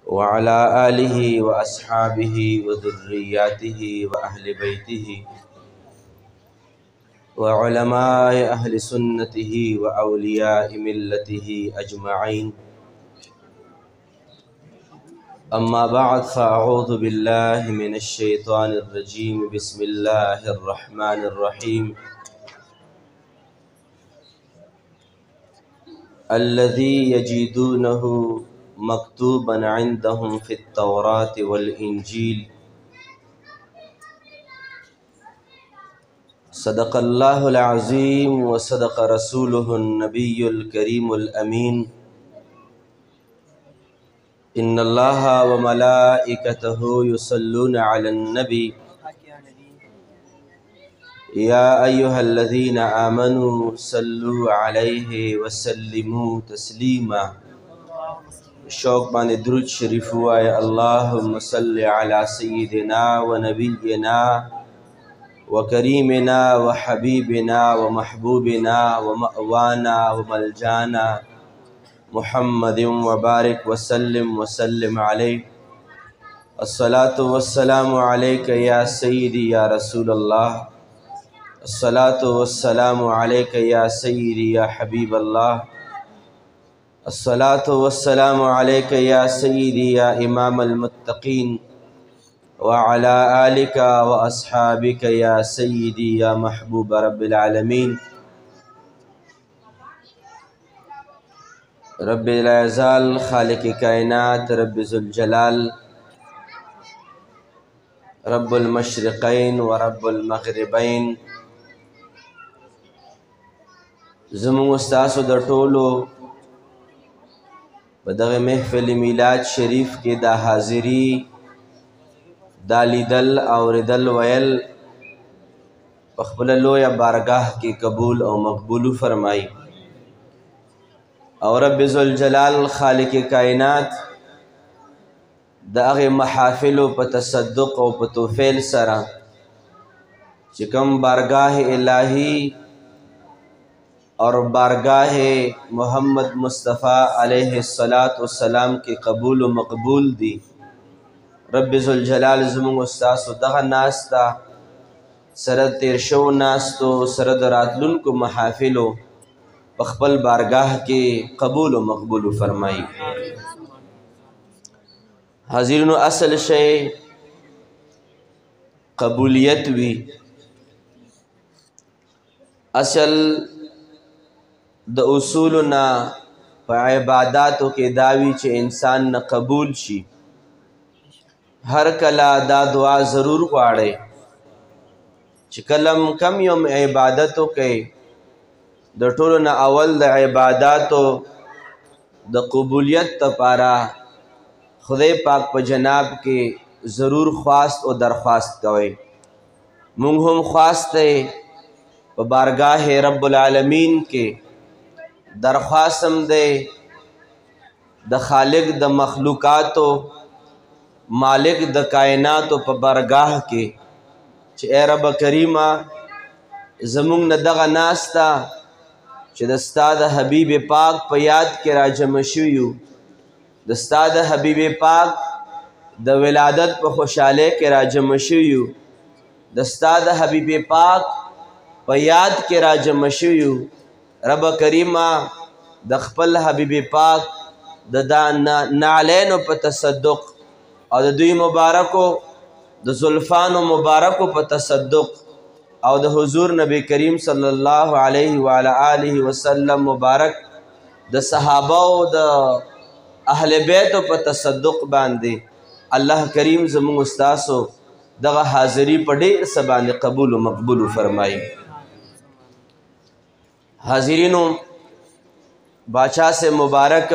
وعلى آله وأصحابه وذرياته وأهل بيته وعلماء أهل سنته وأولياء ملته أجمعين. أما بعد فأعوذ بالله من الشيطان الرجيم. بسم الله الرحمن الرحيم. الذي يجدونه مكتوبا عندهم في التوراة والإنجيل. صدق الله العظيم وصدق رسوله النبي الكريم الأمين. إن الله وملائكته يصلون على النبي يا أيها الذين آمنوا صلوا عليه وسلموا تسليما. شوق بان درود شریف وائے اللهم صل على سيدنا ونبينا وكريمنا وحبيبنا ومحبوبنا ومأوانا وملجانا محمد وبارك وسلم عليه. الصلاة والسلام عليك يا سيدي يا رسول الله. الصلاة والسلام عليك يا سيدي يا حبيب الله. الصلاة والسلام عليك يا سيدي يا إمام المتقين وعلى آلك وأصحابك يا سيدي يا محبوب رب العالمين. رب لا يزال خالق کائنات رب ذوالجلال رب المشرقين ورب المغربين. زمون استاسو در ټولو په دغه محفل میلاد شریف کې دا حاضری دا لیدل اوریدل ویل په خپله لویه بارگاه کې قبول او مقبول فرمایي. او رب ذوالجلال خالق کائنات د هغې محافلو په تصدق او په توفیل سره چې کوم بارگاه الهی اور بارگاہ محمد مصطفی علیہ السلام کے قبول و مقبول دی. رب ذوالجلال زمون استاسو دغه ناستا سره تیر شو ناستو سره د راتلونکو محافلو په خپل بارگاہ کې قبول و مقبول فرمائی. حاضرینو اصل شی قبولیت وی. اصل د اصولنا په عباداتو کې داوی چې انسان نه قبول شي. هر کله دا دعا ضرور غواړي چې کلم کم یوم عبادتو کوي د ټولو نه اول د عباداتو د قبولیت لپاره خدای پاک په جناب کې ضرور خواست او درخواست کوي. مونږ هم خواست په بارگاہ رب العالمین کې درخواستم دے د خالق د مخلوقاتو مالک د کائناتو په بارگاہ کې چې اے رب کریمه زمونږ نه دغه ناستا چې د ستا د حبیب پاک په یاد کې راجمع شوي یو د ستا د حبیب پاک د ولادت په خوشحالی کې راجمع شوي یو د ستا د حبیب پاک په یاد کې راجمع شوي یو. رب کریمه د خپل حبیب پاک د نعلینو په تصدق او د دوی مبارکو د زلفانو مبارکو په تصدق او د حضور نبی کریم صلی الله علیه وعلى آله وسلم مبارک د صحابه او د اهل بیتو په تصدق باندې الله کریم زموږ استاسو دغه حاضری په ډېر څه باندې قبول و مقبول فرمایي. حاضرینو باچا سے مبارک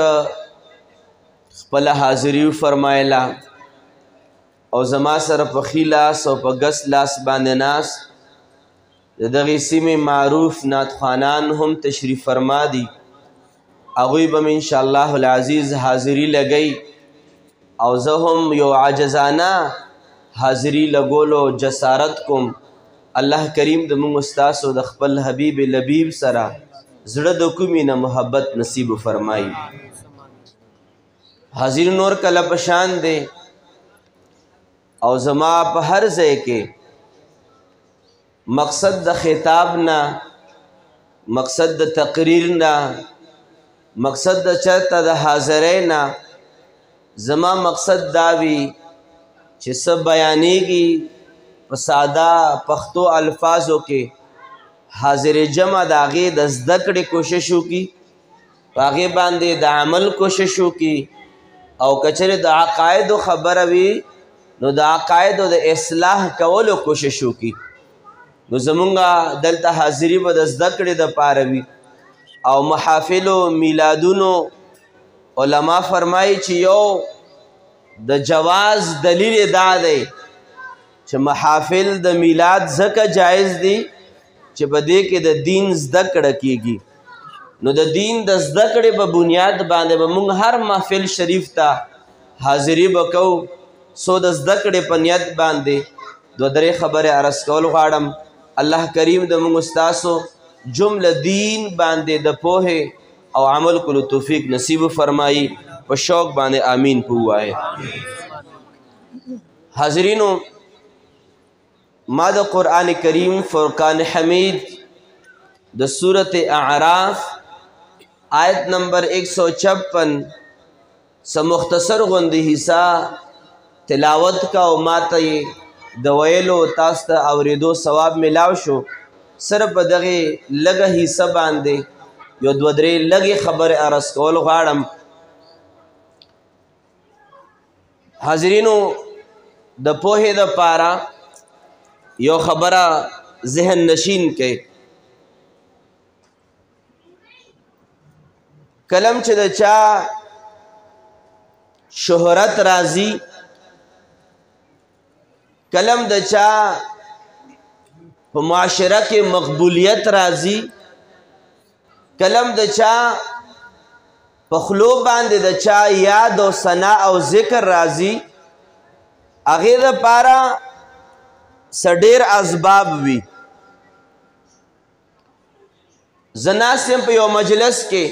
خپل حاضری فرمایلا او زما سره په ښي لاس او په ګس لاس باندې ناست د دغې سیمې معروف نعتخوانان هم تشریف فرما دي. هغوی به م انشاءالله العزیز حاضری لګی او زه هم یو عاجزانه حاضری لګولو جسارت کوم. الله کریم د موږ استاسو د خپل حبیب لبیب سره زړه د کومې نه محبت نصیب فرمایي. حاضر نور کله پشان دی او زما په هر ځای کې مقصد د خطاب نه، مقصد د تقریر نه، مقصد د چرته د حاضرۍ نه، زما مقصد دا وي چې څه بیانېږي په ساده پښتو الفاظو کې حاضر جمع د هغې د زده کړې کوشش وکړي، په هغې باندې د عمل کوشش وکړي، او که چېرې د عقایدو خبره وي نو د عقایدو د اصلاح کولو کوشش وکړي. نو زمونږ دلته حاضري به د زده کړې دپاره وي. او محافلو میلادونو علما فرمایي چې یو د جواز دلیل دا دی چې محافل د میلاد ځکه جایز دي چې په دې کې د دین زده کړه کیږي. نو د دین د زده کړې په بنیاد باندې به موږ هر محفل شریف ته حاضري به کوو. سو د زده کړې په نیت باندې دوه درې خبرې عرض کول غواړم. الله کریم د موږ ستاسو جمله دین باندې د پوهې او عمل کولو توفیق نصیب فرمایي. په شوق باندې آمین په ووایه. حاضرینو، ما د قرآن کریم فرقان حمید د صورت اعراف آیت نمبر 156 سا مختصر غوندی حصہ تلاوت کا او ما ته د ویلو تاسو ته اورېدو ثواب ملاو شو. صرف په دغې لږه حصه باندې یو دوه درې لږې خبرې عرض کول غواړم. حاضرینو، د پوهې دپاره یو خبره ذهن نشین کړئ. کلم چې د چا شهرت راځي، کلم د چا په معاشره کې مقبولیت راځي، کلم د چا په خلو باندې د چا یاد او ثنا او ذکر راځي، هغې دپاره څه ډېر اسباب وي. زه ناست یم په یو مجلس کې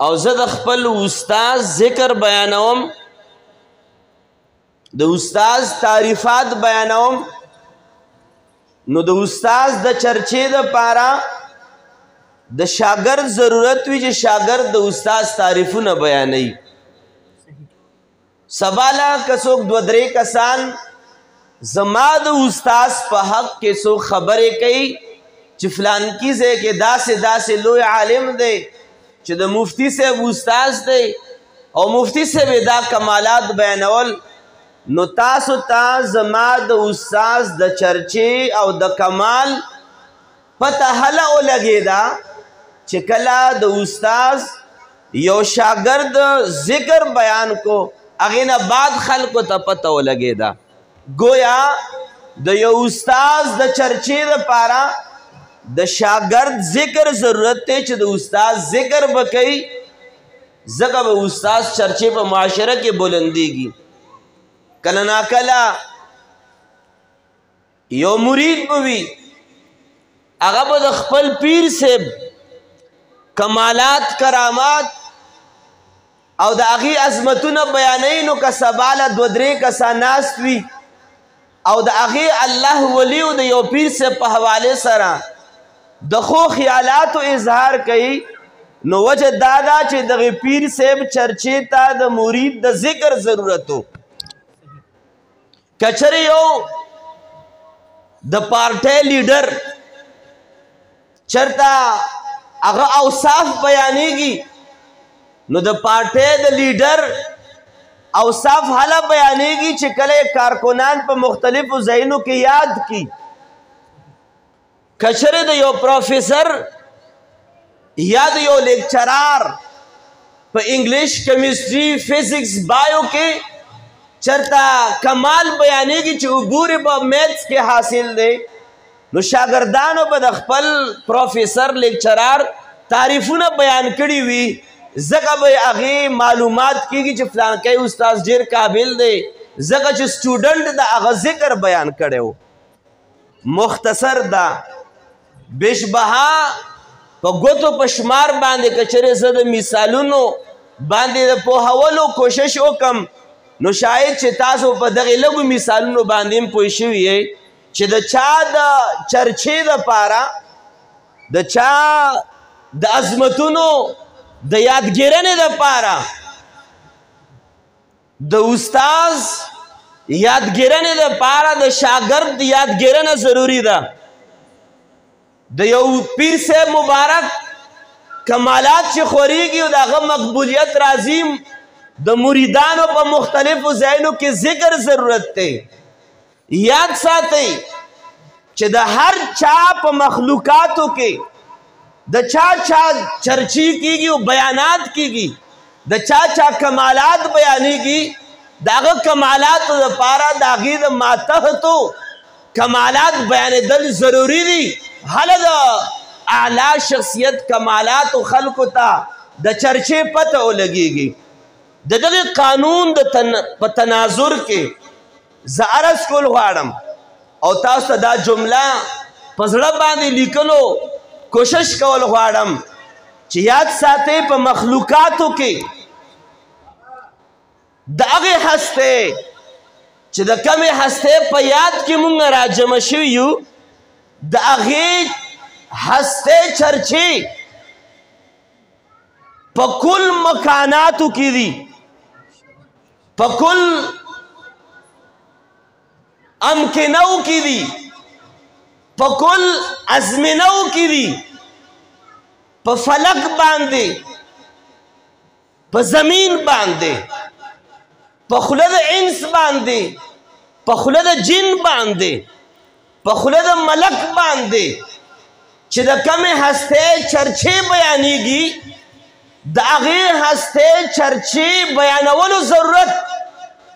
او زه د خپل استاد ذکر بیانوم، د استاد تعریفات بیانوم. نو د استاد د چرچې دپاره د شاګرد ضرورت وي چې شاګرد د استاد تعریفونه بیانوي. سباله که څوک دوه درې کسان زما د استاد په حق کې څوک خبرې کوي چې فلانکي ځای کې داسې داسې لوی عالم دی چې د مفتی صاحب استاد دی او مفتی صاحب دا کمالات بیانول، نو تاسو ته زما د استاد د چرچې او د کمال پته هله ولګېده چې کله د استاد یو شاګرد ذکر بیان کو، هغې نه بعد خلکو ته پته ولګېده. گویا د یو استاد د چرچې دپاره د شاګرد ذکر ضرورت دی چې د استاد ذکر به کوي، ځکه به استاد چرچې په معاشره کې بلندېږي. کله ناکله یو مرید به وي، هغه به د خپل پیر صاحب کمالات کرامات او د هغې عظمتونه بیانوي. نو که سباله دوه درې کسان ناست وي او د هغې الله ولی او د یو پیر صاحب په حوالې سره د ښو خیالاتو اظهار کوي، نو وجه دا ده چې دغې پیر صاحب چرچې ته د مرید د ذکر ضرورت و. که چېرې یو د پارټۍ لیډر چېرته هغه اوصاف بیانېږي، نو د پارټۍ د لیډر اوصاف هله بیانېږي چې کله کارکنان په مختلفو ځایونو کې یاد کی. که چېرې د یو پروفیسر یا د یو لیکچرار په انګلیش، کیمسټري، فزکس، بایو کې چېرته کمال بیانېږي چې عبور په میتھس کې حاصل دی، نو شاګردانو به د خپل پروفیسر لیکچرار تعریفونه بیان کړي وي، ځکه به هغې معلومات کېږي چې فلانکی استاد ډېر قابل دی، ځکه چې سټوډنټ د هغه ذکر بیان کړی و. مختصر ده بشبها په ګوتو په شمار باندې که چېرې زه د مثالونو باندې د پوهولو کوشش وکم نو شاید چې تاسو په دغې لږو مثالونو باندې هم پوه شوي یې چې د چا د چرچې دپاره د چا د عظمتونو د یادګیرنې دپاره د استاز یادګیرنې دپاره د شاګرد یادګیرنه ضروري ده د یو پیر صاحب مبارک کمالات چې خورېږي او د هغه مقبولیت راځي د مریدانو په مختلفو ځایونو کې ذکر ضرورت دی یاد ساتئ چې د هر چا په مخلوقاتو کې د چا چرچی کیږي او بیانات کیږي د چا کمالات بیانېږي د هغه کمالاتو دپاره د هغې د ماتحتو کمالات بیانېدل ضروري دي هله د اعلی شخصیت کمالاتو خلکو ته د چرچې پته ولګېږي د دغې قانون په تناظر کې زه عرض کول غواړم او تاسو ته دا جمله په زړه باندې لیکلو کوشش کول غواړم چې یاد ساتئ په مخلوقاتو کې د هغې هستې چې د کمې هستې په یاد کې مونږ راجمع شوي یو د هغې هستې چرچې په کل مکاناتو کې دي په کل امکنو کې دي په کل ازمنو کې دي په فلک باندې په زمین باندې په خوله د انس باندې په خوله د جن باندې په خوله د ملک باندې چې د کمې هستې چرچې بیانېږي د هغې هستې چرچې بیانولو ضرورت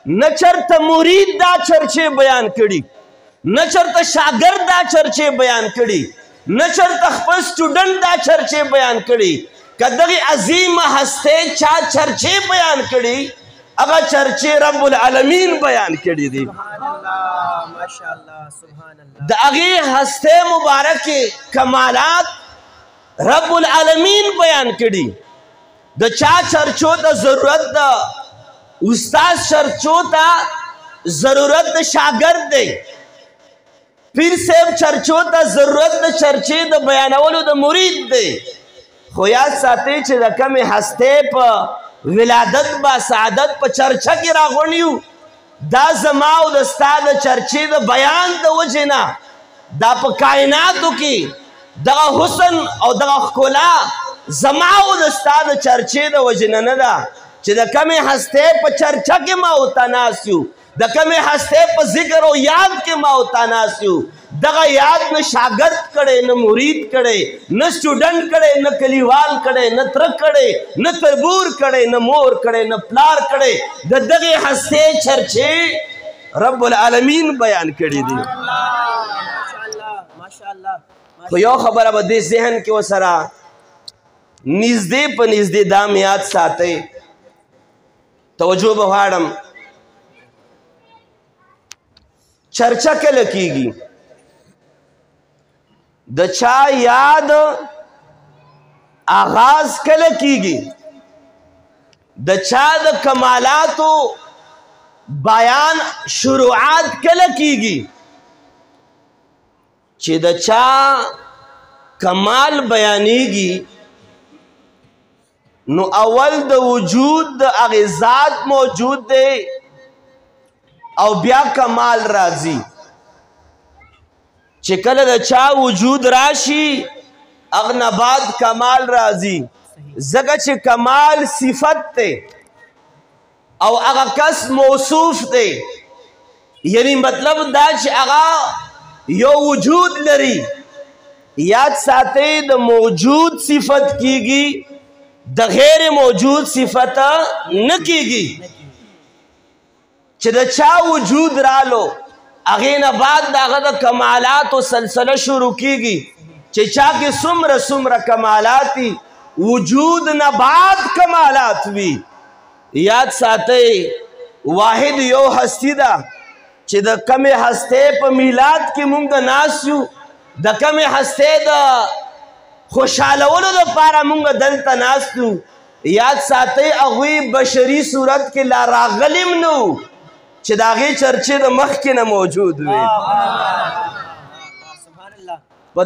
نه چرته مرید دا چرچې بیان کړي نه چرته شاګرد دا چرچې بیان کړي نه چرته خپل سټوډنټ دا چرچې بیان کړي که دغې عظیمه هستې چا چرچې بیان کړي هغه چرچې رب العالمین بیان کړي دي د هغې هستې مبارکې کمالات رب العالمین بیان کړي د چا چرچو ته ضرورت ده استاد چرچو ته ضرورت د شاګرد دی پیر صاحب چرچو ته ضرورت د چرچې د بیانولو د مرید دی خو یاد ساتئ چې د کمې هستې په ولادت با سعادت په چرچه کې راغونډ یو دا زما او د ستا د چرچې د بیان د وجې نه دا په کائناتو کې دغه حسن او دغه ښکلا زما او د ستا د چرچې د وجې نه ده چې د کمې هستې په چرچه کې ما ورته ناست یو د کمې هستې په ذکر او یاد کې ما ورته ناست یو دغه یاد نه شاګرد کړی نه مرید کړی نه سټوډنټ کړی نه کلیوال کړی نه تره کړی نه تربور کړی نه مور کړی نه پلار کړی د دغې هستې چرچې رب العالمین بیان کړي دي خو یو خبره به دې ذهن کې ورسره نږدې په نږدې دا مې یاد ساتئ توجه به غواړم چرچه کله کیږي د چا یاد آغاز کله کیږي د چا د کمالاتو بیان شروعات کله کیږي چې د چا کمال بیانېږي نو اول د وجود د هغې ذات موجود دی او بیا کمال راځي چې کله د چا وجود راشي هغه نه بعد کمال راځي ځکه چې کمال صفت دی او هغه کس موصوف دی یعنی مطلب دا چې هغه یو وجود لري یاد ساتئ د موجود صفت کیږي د غیر موجود صفت نه کیږي چې د چا وجود رالو هغې نه بعد د هغه د کمالاتو سلسله شروع کیږي چې چا کې څومره څومره کمالات دي وجود نه بعد کمالات وي یاد ساتئ واحد یو هستی ده چې د کمې هستې په میلاد کې مونږ ناست یو د کمې هستې د خوشحالولو دپاره مونږ دلته ناست یو یاد ساتئ هغوی بشري صورت کې لا راغلي هم نه وو چې د هغې چرچې د مخکې نه موجود وي. په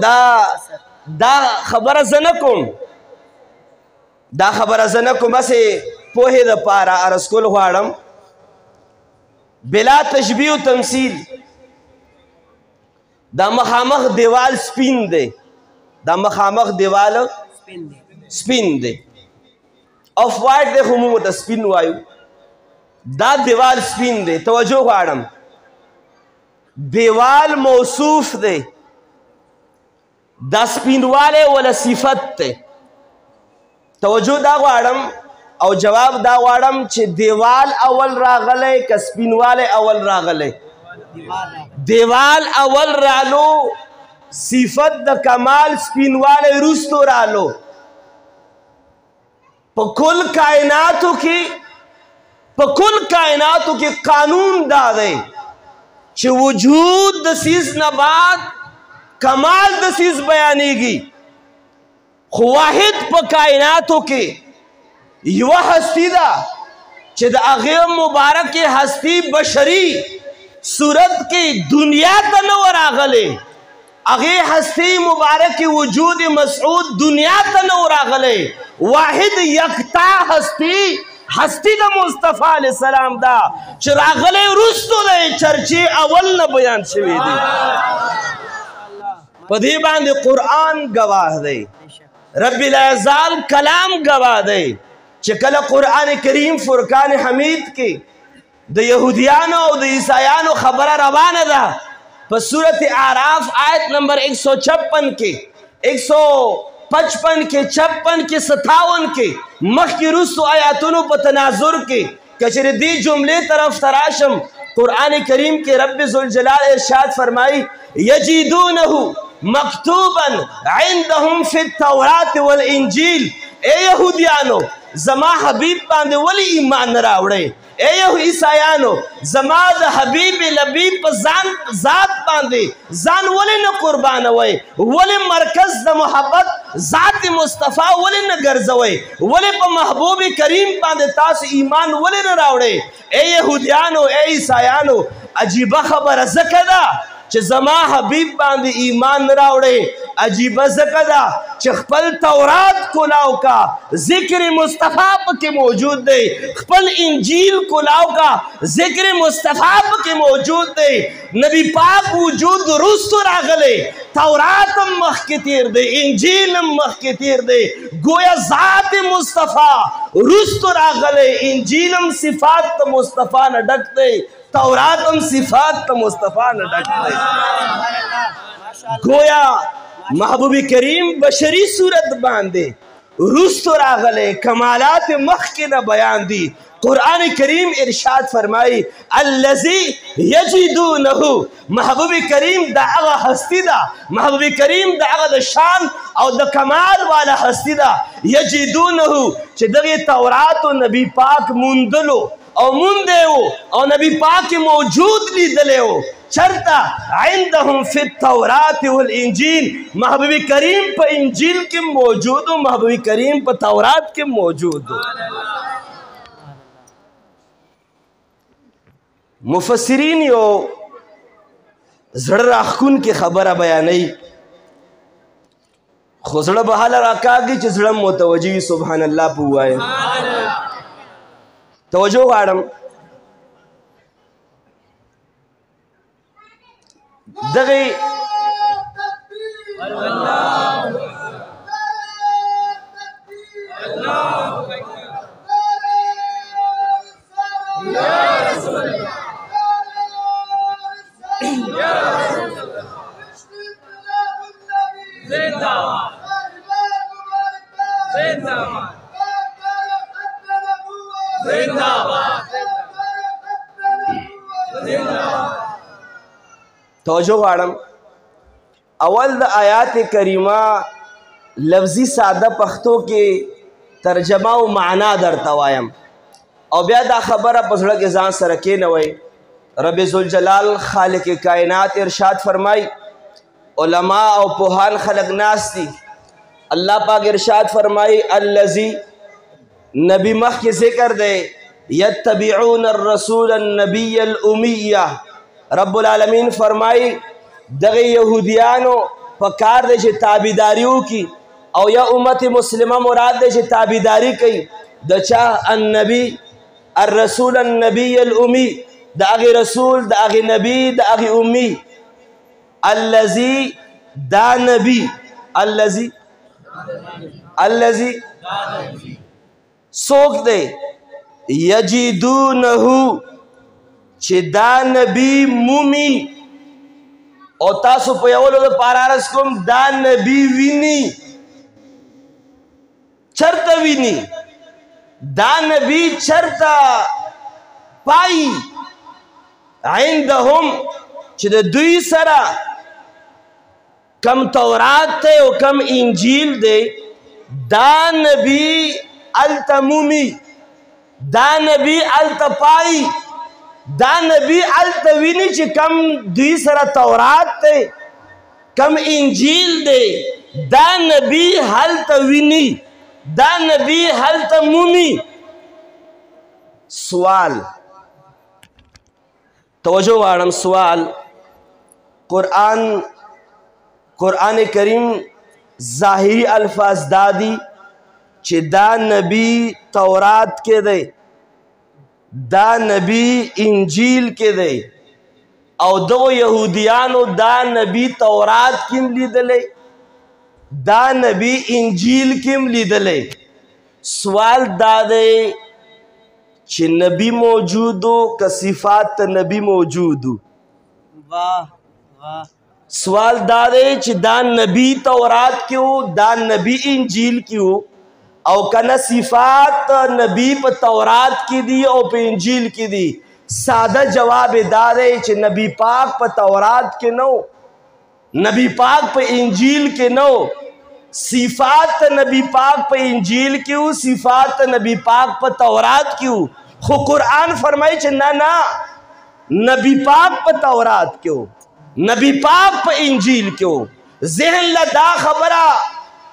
دا خبره زه نه کوم، دا خبره زه نه کوم، هسې پوهې دپاره عرض کول غواړم بلا تشبیه و تمثیل. دا مخامخ دیوال سپین دی، دا مخامخ دیوال سپین دی، آف وایټ دی خو موږ ورته سپین وایو. دا دیوال سپین دی. توجه غواړم، دیوال موصوف دی، دا سپینوالی ولا صفت دی. توجه دا غواړم او جواب دا غواړم چې دیوال اول راغلی که سپینوالی اول راغلی؟ دیوال اول رالو، صفت د کمال سپینوالی وروستو رالو. په کل کائناتو کې قانون دا دی چې وجود د څیز نه بعد کمال د څیز بیانېږي. خو واحد په کائناتو کې یوه هستی ده چې د هغې مبارکې هستی بشري صورت کې دنیا ته نه و راغلی. هغې هستی مبارکې وجود مسعود دنیا ته نه و راغلی. واحد یکتا هستی د مصطفی علیه السلام ده چې راغلی وروستو دی، چرچې اول نه بیان شوي دي. په دې باندې قرآن گواه دی، رب العزال کلام گواه دی چې کله قرآن کریم فرقان حمید کې د یهودیانو او د عیسایانو خبره روانه ده په صورت اعراف آیت نمبر 156 کې 155 کې 56 کې 57 کې مخکې وروستو آیاتونو په تناظر کې که چېرې دې جملې طرف ته راشم، قرآن کریم کې رب ذوالجلال ارشاد فرمایي یجدونه مکتوبا عندهم فی التورات والانجیل. اے یهودیانو زما حبیب باندې ولی ایمان نه راوړئ؟ اے عیسایانو زما د حبیب لبیب په ذات باندې ځان ولې نه قربانوئ؟ ولې مرکز د محبت ذات مصطفی ولې نه ګرځوئ؟ ولې په محبوب کریم باندې تاسو ایمان ولې نه راوړئ؟ اے یهودیانو، اے عیسایانو، عجیبه خبره ځکه ده چې زما حبیب باندې ایمان نه راوړئ. عجیبه ځکه ده چې خپل تورات کلاو کا ذکر مصطفی پکې موجود دی، خپل انجیل کلاو کا ذکر مصطفی پکې موجود دی. نبی پاک وجود وروستو راغلی، تورات هم مخکې تیر دی، انجیل هم مخکې تیر دی. گویا ذات مصطفی وروستو راغلی، انجیل هم صفات د مصطفی نه ډک دی، تورات هم صفات د مصطفی نه ډک دی. گویا محبوب کریم بشری صورت باندې وروستو راغلی، کمالات مخکې نه بیان دي. قرآن کریم ارشاد فرمائی الذی یجدونه، محبوب کریم دا هغه هستی ده، محبوب کریم دا هغه د شان او د کمال والا هستی ده. یجدونه چې دغې تورات و نبی پاک موندلو او مونده او نبی پاک موجود لیدلی و. چرته عندهم فی التورات والانجیل، محبوب کریم په انجیل کې موجود و، محبوب کریم په تورات کې موجود و. مفسرین یو زړه راښکونکې خبره بیانوي، خو زړه به هله راکاږي چې زړه متوجه وي. سبحان الله په ووایه. توجه غواړم، دغې توجه غواړم، اول د آیات کریمه لفظي ساده پښتو کې ترجمه او معنا درته وایم او بیا دا خبره په زړه کې ځان سره کېنوئ. رب ذوالجلال خالق کائنات ارشاد فرمای، علما او پوهان خلق ناس دي. الله پاک ارشاد فرمای الذی نبی مخ کی ذکر دے یتبعون الرسول النبی الامیہ رب العالمین فرمائی دغه یہودیانو پکار دے چې تابیداریو کی او یا امت مسلمہ مراد دے چې تابیداری کئی د چا النبی الرسول النبی الامی دا اغی رسول دا اغی نبی دا اغی امی اللذی دا نبی اللذی سوک دے یجیدونہو چی دا نبی مومی او تاسو په یولو د پارارس کوم دا نبی ویني چرته ویني دا نبی چرته پای عندهم چې د دوی سره کم تورات ته او کم انجیل دی دا نبی التمومی دا نبی التپای دا نبی التوینی چې کم دوی سره تورات ته کم انجیل دی دا نبی هلتوینی دا نبی هلتمومی سوال توجه واړم سوال قرآن کریم ظاہری الفاظ دادی چې دا نبی تورات کې دی دا نبی انجیل کې دی او دو یهودیانو دا نبی تورات کیم لیدلی دا نبی انجیل کیم لیدلی سوال دا دی چې نبی موجودو که صفات نبی موجودو سوال دا دی چې دا نبی تورات کیو دا نبی انجیل کیو او کنا صفات نبی په تورات کی دی او په انجیل کی دی ساده جواب دارے چې نبی پاک په تورات کې نو نبی پاک په انجیل کې نو صفات نبی پاک په انجیل کې او صفات نبی پاک په تورات کې خو قرآن فرمایي چې نه نبی پاک په تورات کې نبی پاک په انجیل کې ذهن لا دا خبره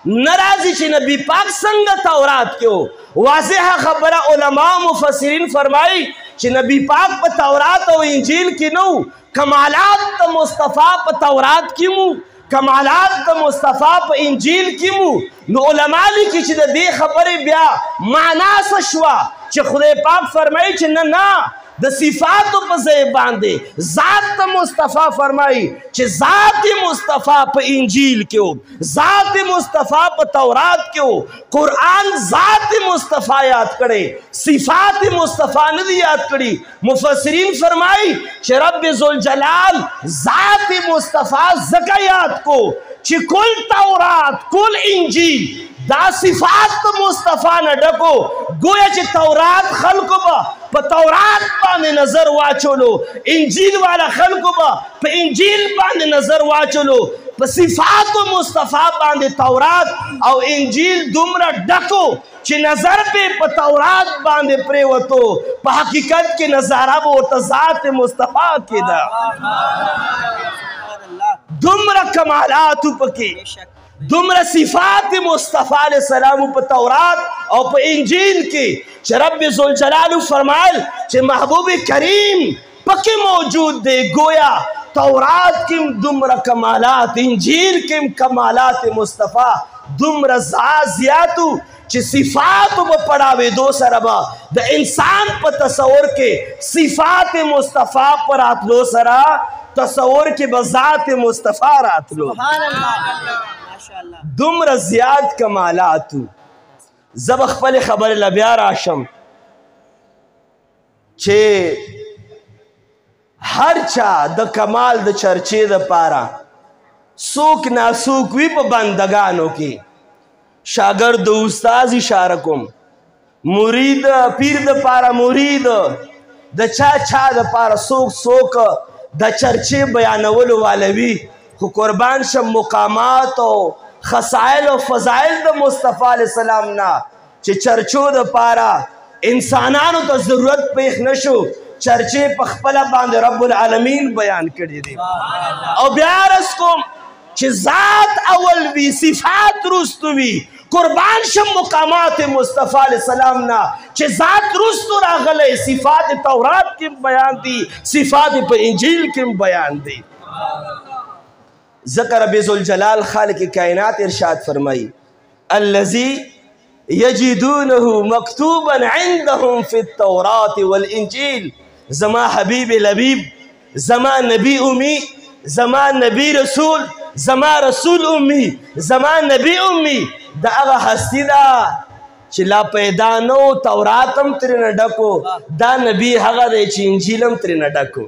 نرازی چې نبی پاک څنګه تورات کې واضح خبره علماء مفسرین فرمایي چې نبی پاک په تورات او انجیل کې نو کمالات د مصطفی په تورات کې مو کمالات د مصطفی په انجیل کې مو نو علماء لیکي چې د دې خبرې بیا معنا څه شوه چې خدای پاک فرمایي چې نه د صفاتو په ځای باندې ذات ته مصطفی فرمایي چې ذات مصطفی په انجیل کې ذات مصطفی په تورات کې قرآن ذات مصطفی یاد کړي صفات مصطفی نه دی یاد کړي مفسرین فرمایي چې رب ذوالجلال ذات مصطفی زکه یاد کو چې کل تورات کل انجیل دا صفات مصطفی نه ډکو گویا چې تورات خلقو با په تورات باندې نظر واچولو انجیل والا خلقو با په انجیل باندې نظر واچولو په صفات مصطفی باندې تورات او انجیل دومره ډکو چې نظر په تورات باندې پریوتو په حقیقت کې نظاره ورته ذات مصطفی کې ده دومره کمالات پکې دومره صفات مصطفی علیہ السلام په تورات او په انجیل کې چې رب ذوالجلال فرمایل چې محبوب کریم پکې موجود دی گویا تورات کې دومره کمالات انجیل کې کمالات مصطفی دومره زیاتو چې صفات په پڑھاوې دو سره به د انسان په تصور کې صفات مصطفی پر راتلو سره تصور کې به ذات مصطفی راتلو دومره زیات کمالاتو زب خپل خبر لبیا راشم چې هر چا د کمال د چرچې د پاره سوک ناسوک وی په بندگانو کې شاگرد استاد اشاره کوم مرید پیر د پاره مرید د چا د پاره سوک د چرچې بیانولو والوی خو قربان شم مقامات او خصائل او فضائل د مصطفی علیہ السلام نا چې چرچو د پاره انسانانو ته ضرورت پېښ نشو چرچې په خپل باندې رب العالمین بیان کړی دی او بیا رس کوم چې ذات اول وی صفات رستو وی قربان شم مقامات مصطفی علیہ السلام نا چې ذات رستو راغلی صفات تورات کې بیان دي صفات په انجیل کې بیان دي ذکر رب ذوالجلال خالق کائنات ارشاد فرمائی الذی یجدونه مکتوبا عندهم فی التورات والانجیل زما حبیب لبیب زما نبی امی زما نبی رسول زما رسول امی زما نبی امی دا اغا ہستی دا چی لا پیدا نو توراتم ترین ڈکو دا نبی حقا دے چی انجیلم ترین ڈکو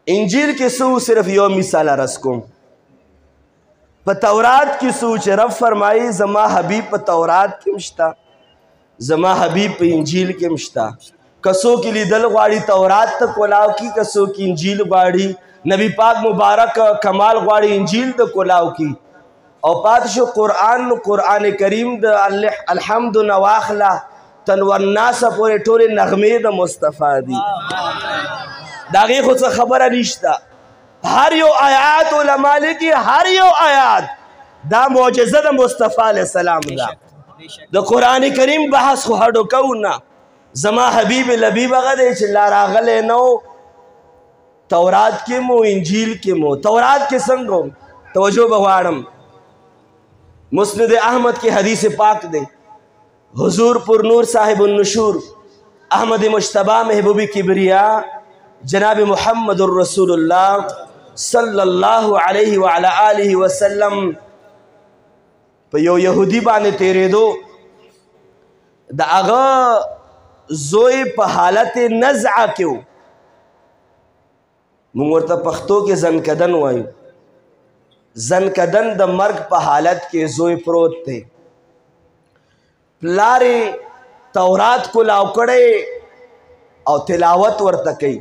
انجیل کی سو صرف یو مثال رس کو پا تورات کی سو چی رب فرمائی زما حبیب پا تورات کی مشتا زما حبیب پا انجیل کی مشتا کسو کی لیدل غاڑی تورات تا کولاو کی کسو کی انجیل غاڑی نبی پاک مبارک کمال غاڑی انجیل تا کولاو کی او پاتشو قرآن کریم دا الحمد نواخلا تنور ناسا پورے ٹولے نغمے دا مصطفی دی داغی خود سے خبر نشتا ہر یو آیات علماء لکی ہر یو آیات دا معجزہ دا مصطفی علیہ السلام دا قرآن کریم بحث خو ہڈو کونا زما حبیب لبیب اغدے چلا راغلے نو تورات کے مو انجیل کے مو تورات کے سنگو توجہ بغوارم مسند احمد کی حدیث پاک دے حضور پر نور صاحب النشور احمد مجتبہ محبوبی کبریاء جناب محمد الرسول اللہ صلی اللہ علیہ وعلا آلہ وسلم پا یو یہودی بانے تیرے دو دا اغا زوی پا حالت نزعہ کیوں مونگورتا پختو کے زنکدن وائیو زنکدن دا مرگ پا حالت کے زوی پروت تھے پلارے تورات کو لاؤکڑے او تلاوت ورتکی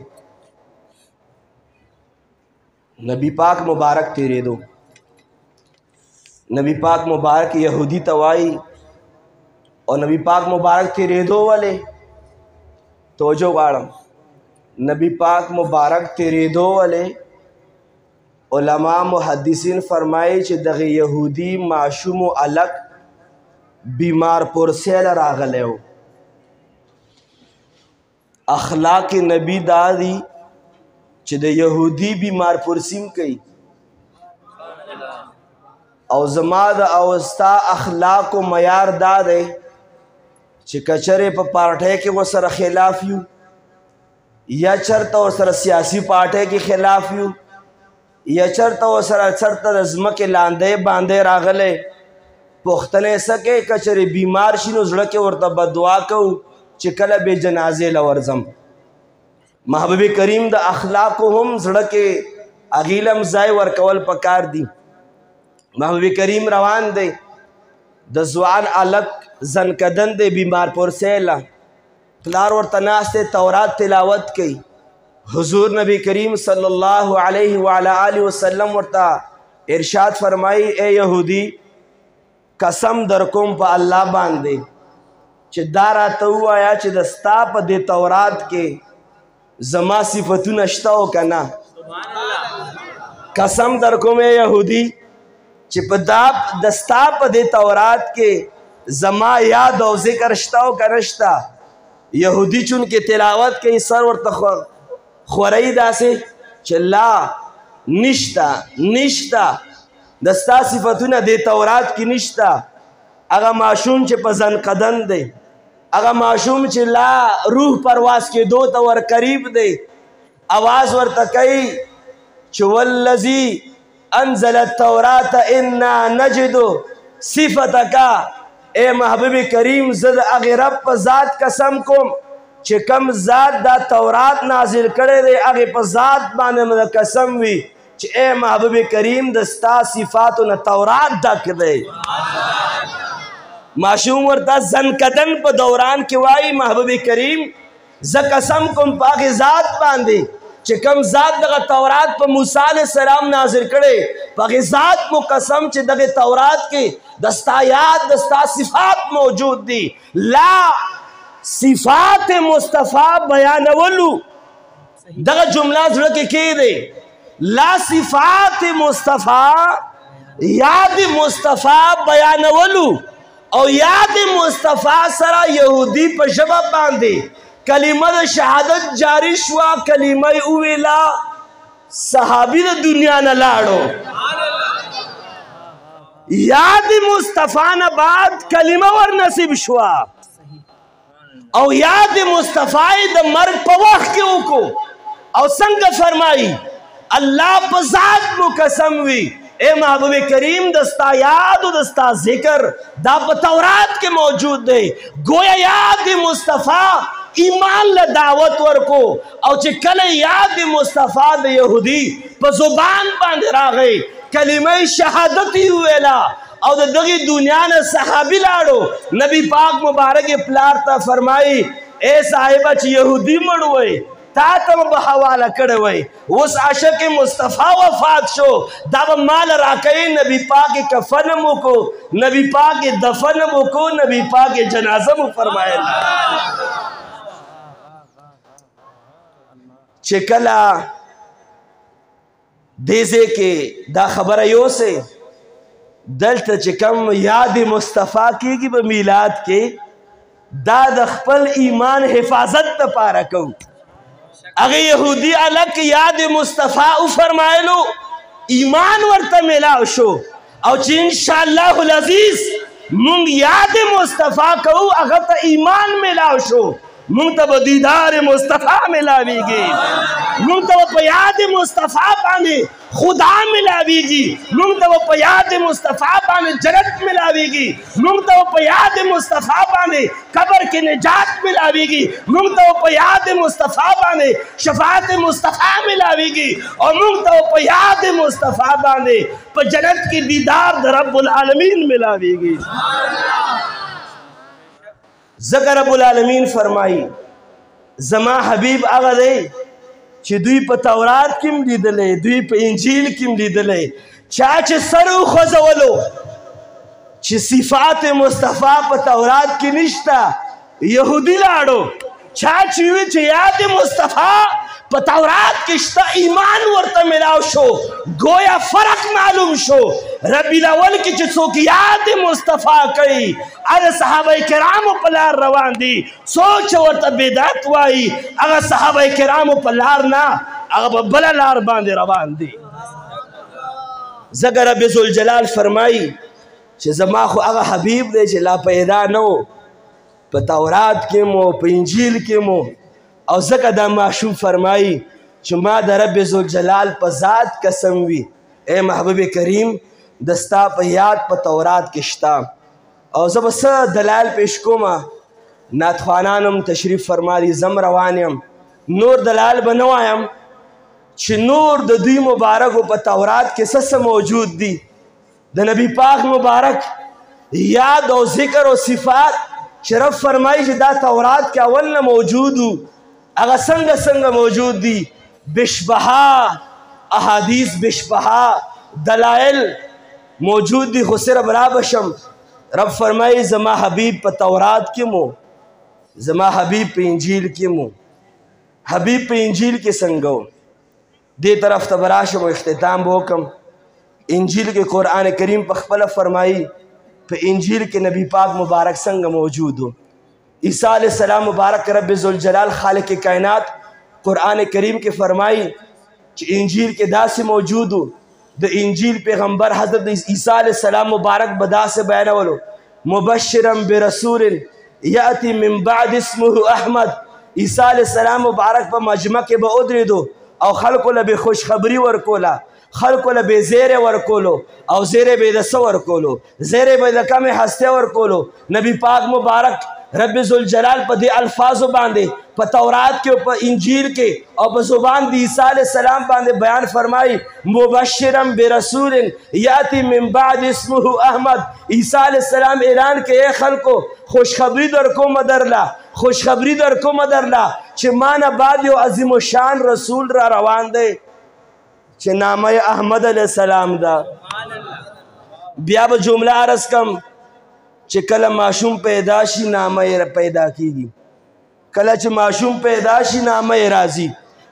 نبی پاک مبارک تیرے دو نبی پاک مبارک یہودی توائی اور نبی پاک مبارک تیرے دو والے توجہ گاڑم نبی پاک مبارک تیرے دو والے علماء محدثین فرمائے چھ دغی یہودی معشوم و علق بیمار پرسیل راغلے ہو اخلاق نبی دادی چھ دا یہودی بیمار پرسیم کئی او زما دا اوستا اخلاق و معیار دادے چھ کچرے پا پارٹھے کے وہ سر خلاف یو یا چرتا وہ سر سیاسی پارٹھے کے خلاف یو یا چرتا وہ سر چرتا رزمک لاندے باندے راغلے پختنے سکے کچرے بیمار شنو زڑکے ورطا بدعا کو چکل بے جنازے لورزم محبوب کریم دا اخلاق ہم زڑکے اغیلم زائی ورکول پکار دی محبوب کریم روان دے دزوان علق زنکدن دے بیمار پرسیلا پلار ورطناستے تورات تلاوت کی حضور نبی کریم صلی اللہ علیہ وعلا آلہ وسلم ورطا ارشاد فرمائی اے یہودی قسم درکم پا اللہ باندے چھ دارا تو آیا چھ دستا پا دے تورات کے زما صفتو نشتاو کنا قسم درکم اے یہودی چھ پا دستا پا دے تورات کے زما یاد و ذکر شتاو کنشتا یہودی چون کے تلاوت کے سر ورطا خورائی دا سے چھ لا نشتا دستا صفتونا دے تورات کی نشتا اگا معشوم چھ پزن قدن دے اگا معشوم چھ لا روح پرواز کے دو تور قریب دے آواز ورتکئی چھ والذی انزل التورات انا نجدو صفتکا اے محبوب کریم زد اغی رب پا ذات قسم کم چھ کم ذات دا تورات نازل کرے دے اغی پا ذات بانے مدہ قسم وی چھ اے محبوب کریم دستا صفاتو نا تورات ڈک دے معشوم ورطا زنکدن پا دوران کی وائی محبوب کریم ز قسم کم پاک ذات باندے چھ کم ذات دغا تورات پا موسیٰ علیہ السلام نازل کرے پاک ذات مو قسم چھ دغا تورات کے دستا یاد دستا صفات موجود دی لا صفات مصطفی بیانولو دغا جملہ زڑکے کی دے لا صفات مصطفی یاد مصطفی بیانولو او یاد مصطفی سره یهودی په ژبه باندې کلمه د شهادت جاری شوه، کلمه یې وویله، صحابي د دنیا نه لاړو. یاد مصطفی نه بعد کلمه ور نصیب شوه او یاد مصطفی د مرګ په وخت کې وکړو. او څنګه فرمایي الله په ذات مو قسم وي اے محبوب کریم دستا یاد و دستا ذکر دا په تورات کې موجود دی. گویا یاد مصطفی ایمان له دعوت ورکو او چې کله یاد مصطفی د یهودي په زبان باندې راغی کلمه شهادت یې وویله او د دغې دنیا نه صحابي لاړو. نبی پاک مبارک پلار ته فرمایي اے صاحبه چې یهودي مړ وی تا ته به حواله کړی وی، اوس عاشق مصطفی وفات شو دا به مال راکوي. نبی پاک کفن هم وکړو، نبی پاک دفن هم وکړو، نبی پاک جنازه مو فرمایل. چې کله دې ځای کې دا خبره یوسئ دلته چې کوم یاد مصطفی کېږي په میلاد کې دا د خپل ایمان حفاظت دپاره کوو. هغه یهودي الک یاد مصطفی وفرمایلو ایمان ورته میلاو شو او چې انشاءالله العزیز مونږ یاد مصطفی کوو هغه ته ایمان میلاو شو، مونږ ته به دیدار مصطفی میلاویږي، مونږ ته به په یاد مصطفی باندې خدا ملاویږي، مونږ ته به په یاد مصطفی باندې جنت ملاویږي، مونږ ته به په یاد مصطفی باندې قبر کې نجات ملاویږي، مونږ ته به په یاد مصطفی باندې شفاعت مصطفی ملاویږي او مونږ ته به په یاد مصطفی باندې په جنت کې دیدار د رب العالمین ملاویږي. ذکر رب العالمین فرمائی زما حبیب هغه دی چې دوی په تورات کې هم لیدلی، دوی په انجیل کې هم لیدلی، چا چې سر وخوځولو چې صفات مصطفی په تورات کې نشته یهودي لاړو، چا چې وی چې یاد مصطفی په تورات کې شته ایمان ورته ملاو شو. گویا فرق معلوم شو ربیع الاول کې چې څوک یاد مصطفی کوي هغه صحابه کرامو په لار روان دي، څوک چې ورته بدعت وایي هغه صحابه کرامو په لار نه هغه په بله لار باندې روان دي. ځکه رب ذوالجلال فرمایي چې زما خو هغه حبیب دی چې لا پیدا نه و په تورات کې مو په انجیل کې مو، او ځکه دا معشوق فرمایي چې ما د رب ذوالجلال په ذات قسم وي اے محبوب کریم دستا په یاد په تورات کې شته. او زه به څه دلایل پیش کوم، نعتخوانان هم تشریف فرما دي، زم روان یم، نور دلایل به نه وایم چې نور د دوی مبارکو په تورات کې څه موجود دي. د نبی پاک مبارک یاد او ذکر او صفات چې رب فرمایي چې دا تورات کې اول نه موجود و هغه څنګه موجود دي، بشبها احادیث بشبها دلائل موجود دي. خو صرف را بشم رب فرمایي زما حبیب په تورات کې مو، زما حبیب په انجیل کې مو. حبیب په انجیل کې څنګه و دې طرف ته به راشم او اختتام به وکړم. انجیل کې قرآن کریم په خپله فرمایي په انجیل کې نبی پاک مبارک څنګه موجود و. عیسی علیہ السلام مبارک رب ذوالجلال خالق کائنات قرآن کریم کې فرمائی چې انجیل کې داسې موجود و. د انجیل پیغمبر حضرت عیسی علیہ السلام مبارک بدا سے بیانولو مبشرا برسول یأتی من بعد اسمه احمد. عیسی علیہ السلام مبارک په مجمع کې به ودرېدو او خلکو له به خوشخبری ورکوله، خلکو له به زیره ورکولو او زیره به د څه ورکولو، زیره به د کمې هستۍ ورکولو. نبی پاک مبارک رب ذوالجلال په دې الفاظو باندې په تورات کې او په انجیل کې او په زبان د عیسی علیہ السلام باندې بیان فرمایي مبشرا برسول یاتی من بعد اسمه احمد. عیسی علیہ السلام اعلان کې اے خلکو خوشخبری در کوم درلا، خوشخبری در کوم درلا چې ما نه بعد یو عظیم الشان رسول را روان دی چې نامه احمد علیہ السلام ده. بیا به جمله عرض کم چې کله ماشوم پیدا شي نامه یې پیدا کیږي، کله چې ماشوم پیدا شي نامه یې راځي،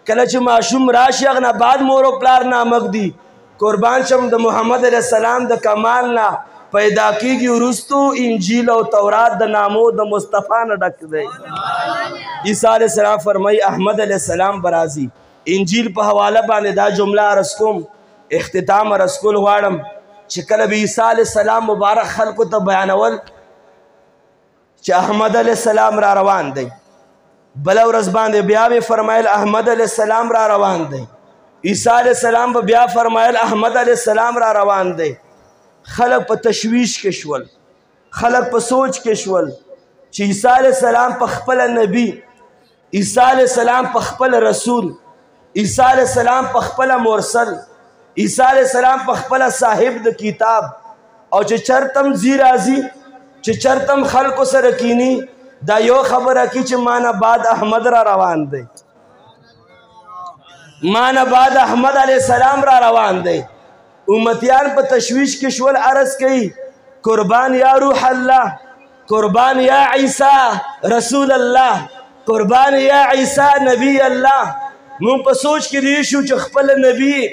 کله چې ماشوم راشي هغه نه بعد مور او پلار نامک دي قربان شم د محمد علیہ السلام د کمال نه پیدا کیږي وروستو انجیل او تورات د نامو د مصطفی نه ډک دی عیسی علیہ السلام فرمایي احمد علیہ السلام برازي انجیل په حواله باندې دا جمله عرض کوم اختتام عرض کول غواړم چې کله به عیسی علیہ السلام مبارک خلکو ته بیانول چې احمد علیہ السلام را روان دی بل ورځ باندې بیا به فرمایل احمد علیہ السلام را روان دی عیسی علیہ السلام به بیا فرمایل احمد علیہ السلام را روان دی خلق په تشویش کې شول خلق په سوچ کې شول چې عیسی علیہ السلام په خپل نبی عیسی علیہ السلام په خپل رسول عیسی علیہ السلام په خپل مرسل عیسی علیہ السلام په خپل صاحب د کتاب او چې چرتم زی راځي چې چرتم خلکو سره کینی دا یو خبره کی چې مانا بعد احمد را روان دی مانا بعد احمد علیہ السلام را روان دی امتیان په تشویش کې شول عرض کوي قربان یا روح الله قربان یا عیسی رسول الله قربان یا عیسی نبی الله مون په سوچ کې دی شو چې خپل نبی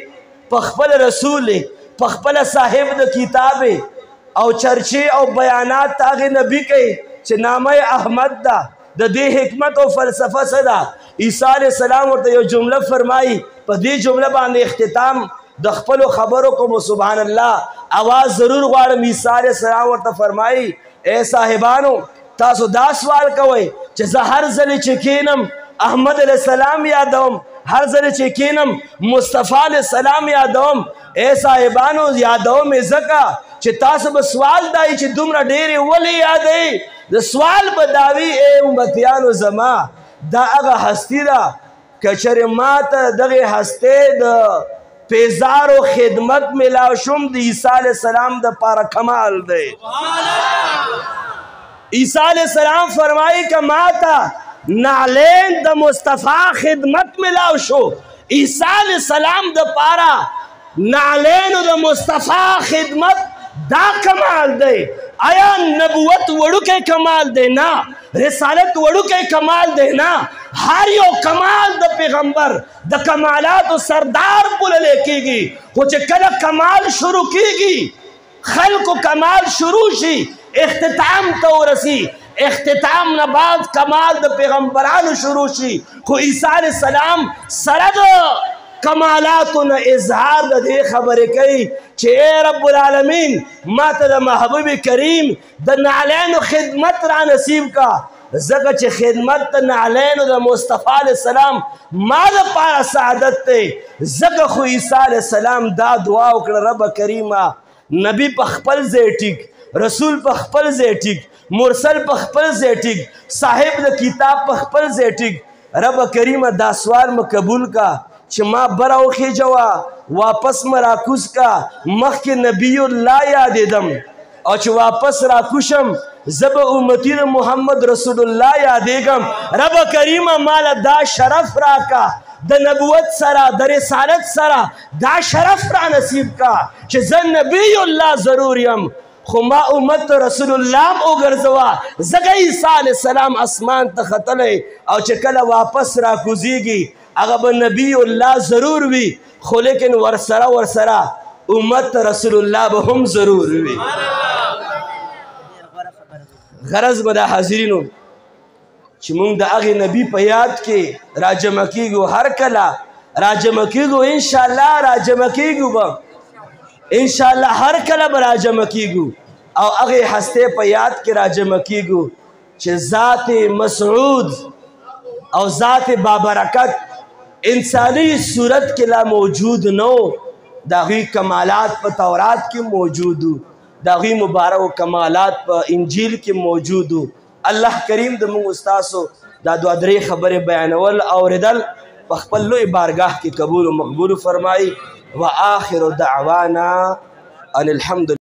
په خپل رسول په خپل صاحب د کتاب او چرچه او بیانات هغه نبی کوي چې نامه احمد دا د دې حکمت او فلسفه صدا عیسی علیہ السلام ورته یو جمله فرمایي په دې جمله باندې اختتام د خپل خبرو کوم سبحان الله आवाज ضرور غواړم عیسی علیہ السلام ورته فرمایي اے صاحبانو تاسو دا سوال کوئ چې زه هر ځل چې کینم احمد علیہ السلام یادوم هر ځل چې کینم مصطفی علیہ السلام یادوم اے صاحبانو یادوم زکه چې تاسو به سوال دای چې دومره ډېرې ولې یادوي د سوال به داوي اے امتیانو زما دا هغه هستی ده که چېرې ما ته دغې هستې د پیزار و خدمت ملاو شم د عیسی علیہ السلام د پاره کمال دی عیسی علیہ السلام فرمائی کہ ماتا نعلین د مصطفی خدمت ملاو شو عیسی علیہ السلام د پاره نعلین د مصطفی خدمت دا کمال دی آیا نبوت وړوکی کمال دی نه رسالت وړوکی کمال دی نه هر یو کمال د پیغمبر د کمالاتو سردار بللی کیږي خو چې کله کمال شروع کیږي خلکو کمال شروع شي اختتام ته ورسی اختتام نه بعد کمال د پیغمبرانو شروع شي خو عیسی علیہ السلام سره د کمالاتو نه اظهار د دې خبرې کوي چې اے رب العالمین ما ته د محبوب کریم د نعلینو خدمت را نصیب کا ځکه چې خدمت د نعلینو د مصطفی علیہ السلام ما دپاره سعادت دی ځکه خو عیسی علیہ السلام دا دعا وکړه رب کریمه نبی په خپل ځای ټیک رسول په خپل ځای ټیک مرسل په خپل ځای ټیک صاحب د کتاب په خپل ځای ټیک رب کریمه دا سوال م قبول کا چې ما بره وخېجوه واپس م راکوز کا مخکې نبی الله یادېدم او چې واپس راکوشم زه به امتي د محمد رسول الله یادېږم رب کریمه ماله دا شرف راکا د نبوت سره د رسالت سره دا شرف را نصیب کا چې زه نبی الله ضرور یم خو ما امت رسول الله وګرځوه ځکه عیسی علیہ السلام اسمان ته ختلی او چې کله واپس راکوزیږي هغه به نبی الله ضرور وي خو لیکن ورسره امت رسول الله به هم ضرور وي غرض به دا حاضرینو چې مونږ د هغې نبی په یاد کې راجمع کېږو هر کله راجمع کېږو انشاءالله راجمع کېږو به انشاءالله هر کله به راجمع کېږو او هغې هستې په یاد کې راجمع کېږو چې ذات مسعود او ذات بابرکت انسانی صورت کې لا موجود نو د هغوی کمالات په تورات کې موجود د هغوی مبارک کمالات په انجیل کې موجود الله کریم د موږ استاسو دا دوه درې خبرې بیانول اورېدل په خپل لوی بارګاه کې قبول و مقبول فرمایي وآخر دعوانا ان الحمد